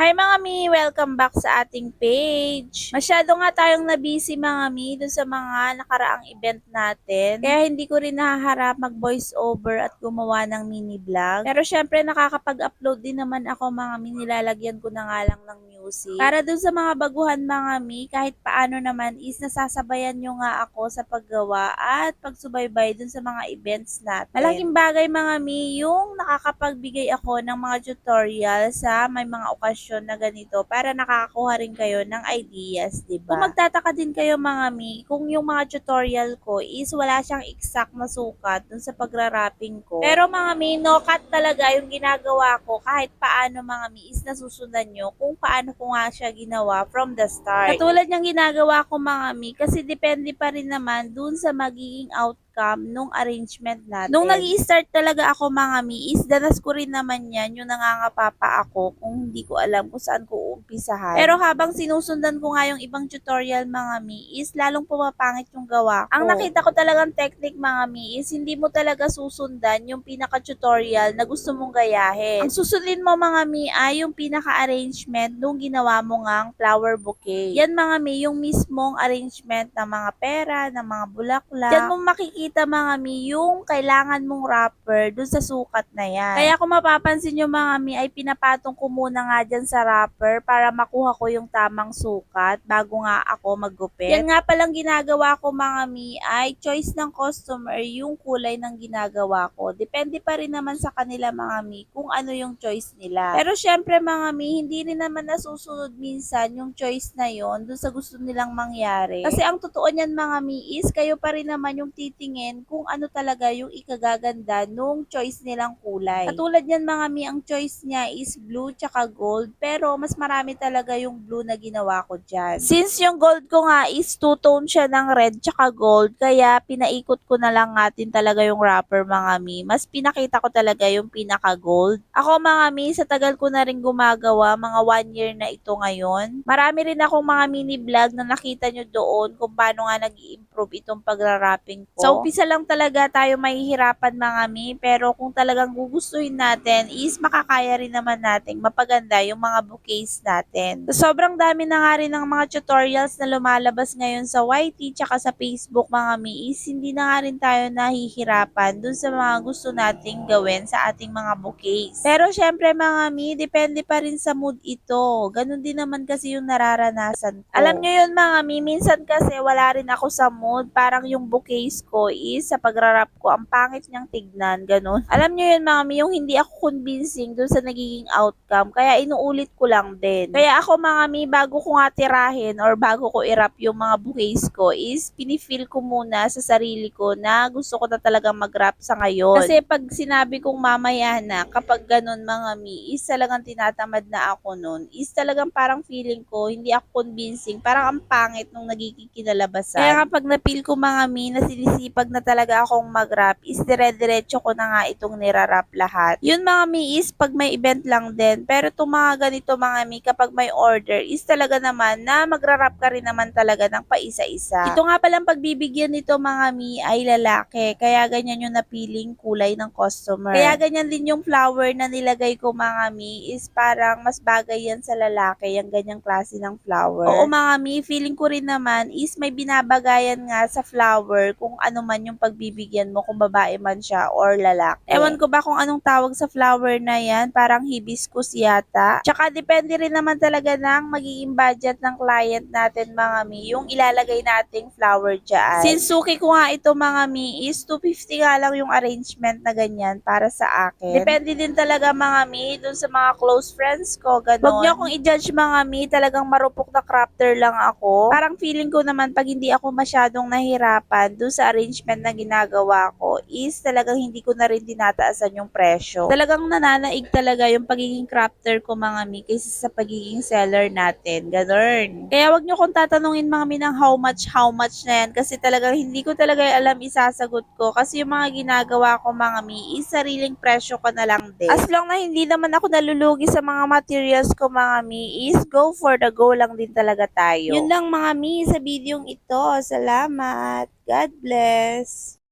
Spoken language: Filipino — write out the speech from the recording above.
Hi mga mi! Welcome back sa ating page. Masyado nga tayong na-busy mga mi dun sa mga nakaraang event natin. Kaya hindi ko rin nahaharap mag-voice over at gumawa ng mini vlog. Pero syempre nakakapag-upload din naman ako mga mi. Nilalagyan ko na nga lang ng music. Para dun sa mga baguhan mga mi, kahit paano naman is nasasabayan nyo nga ako sa paggawa at pagsubaybay dun sa mga events natin. Malaking bagay mga mi yung nakakapagbigay ako ng mga tutorial sa may mga okasyon na ganito para nakakakuha rin kayo ng ideas, 'di ba? Kung magtataka din kayo mga mi, kung yung mga tutorial ko is wala siyang exact na sukat dun sa pagra-wrapping ko. Pero mga mi, no cut talaga yung ginagawa ko kahit paano mga mi is nasusundan nyo kung paano ko nga siya ginawa from the start. Katulad ng ginagawa ko mga mi, kasi depende pa rin naman dun sa magiging outcome nung arrangement natin. Nung nag-i-start talaga ako mga mi, is danas ko rin naman yan, yung nangangapa pa ako kung hindi ko alam kung saan ko uumpisahan. Pero habang sinusundan ko nga yung ibang tutorial mga mi, is lalong pumapangit yung gawa ko. Ang nakita ko talagang technique mga mi, is hindi mo talaga susundan yung pinaka-tutorial na gusto mong gayahin. Ang susundin mo mga mi ay yung pinaka-arrangement nung ginawa mo ngang flower bouquet. Yan mga mi, yung mismong arrangement ng mga pera, ng mga bulaklak. Yan mo makikita mga mi yung kailangan mong wrapper dun sa sukat na yan. Kaya kung mapapansin nyo mga mi ay pinapatong ko muna nga dyan sa wrapper para makuha ko yung tamang sukat bago nga ako maggupit. Yan nga palang ginagawa ko mga mi ay choice ng customer yung kulay ng ginagawa ko. Depende pa rin naman sa kanila mga mi kung ano yung choice nila. Pero syempre mga mi, hindi rin naman nasusunod minsan yung choice na yon dun sa gusto nilang mangyari. Kasi ang totoo niyan mga mi is kayo pa rin naman yung titingin kung ano talaga yung ikagaganda nung choice nilang kulay. Katulad yan mga mi, ang choice niya is blue tsaka gold, pero mas marami talaga yung blue na ginawa ko dyan. Since yung gold ko nga is two-tone siya ng red tsaka gold, kaya pinaikot ko na lang natin talaga yung wrapper mga mi. Mas pinakita ko talaga yung pinaka-gold. Ako mga mi, sa tagal ko na rin gumagawa, mga 1 year na ito ngayon. Marami rin akong mga mini vlog na nakita nyo doon kung paano nga nag-i-improve itong pagra-wrapping ko. So, umpisa lang talaga tayo mahihirapan mga mi, pero kung talagang gugustuhin natin is makakaya rin naman nating mapaganda yung mga bouquets natin. So, sobrang dami na nga rin ng mga tutorials na lumalabas ngayon sa YT tsaka sa Facebook mga mi, is hindi na nga rin tayo nahihirapan dun sa mga gusto nating gawin sa ating mga bouquets. Pero syempre mga mi, depende pa rin sa mood ito. Ganun din naman kasi yung nararanasan ko. Alam nyo yun mga mi, minsan kasi wala rin ako sa mood. Parang yung bouquets ko is sa pagrarap ko, ang pangit niyang tignan, ganun. Alam nyo yun mga mi, yung hindi ako convincing dun sa nagiging outcome. Kaya inuulit ko lang din. Kaya ako mga mi, bago ko nga tirahin or bago ko i-wrap yung mga bouquets ko is pinifeel ko muna sa sarili ko na gusto ko na talagang mag-wrap sa ngayon. Kasi pag sinabi kong mamaya na, kapag ganun mga mi, is talagang tinatamad na ako nun. Is talagang parang feeling ko, hindi ako convincing. Parang ang pangit nung nagiging kinalabasan. Kaya kapag na-feel ko mga mi, na sinisipag na talaga akong mag-wrap, is dire-diretso ko na nga itong nirarap lahat. Yun mga mi is pag may event lang din. Pero itong mga ganito mga mi, kapag may order, is talaga naman na magra-wrap ka rin naman talaga ng paisa-isa. Ito nga palang pagbibigyan nito mga mi ay lalaki. Kaya ganyan yung napiling kulay ng customer. Kaya ganyan din yung flower na nilagay ko mga mi is parang mas bagay yan sa lalaki, yung ganyang klase ng flower. Oo mga mi, feeling ko rin naman is may binabagayan nga sa flower kung ano man yung pagbibigyan mo, kung babae man siya or lalaki. Ewan ko ba kung anong tawag sa flower na yan, parang hibiscus yata. Tsaka depende rin naman talaga ng magiging budget ng client natin mga mi, yung ilalagay nating flower dyan. Since suki ko nga ito mga mi is 250 nga lang yung arrangement na ganyan para sa akin. Depende din talaga mga mi dun sa mga close friends ko, ganun. Huwag niyo akong i-judge mga mi, talagang marupok na crafter lang ako. Parang feeling ko naman pag hindi ako masyadong nahirapan dun sa arrangement na ginagawa ko is talagang hindi ko na rin tinataasan yung presyo. Talagang nananaig talaga yung pagiging crafter ko mga mi kaysa sa pagiging seller natin. Ganun. Kaya wag niyo kong tatanungin mga mi ng how much na yan kasi talagang hindi ko talaga alam isasagot ko kasi yung mga ginagawa ko mga mi is sariling presyo ko na lang din. As long na hindi naman ako nalulugi sa mga materials ko mga mi is go for the go lang din talaga tayo. Yun lang mga mi sa videong ito. Salamat. God bless.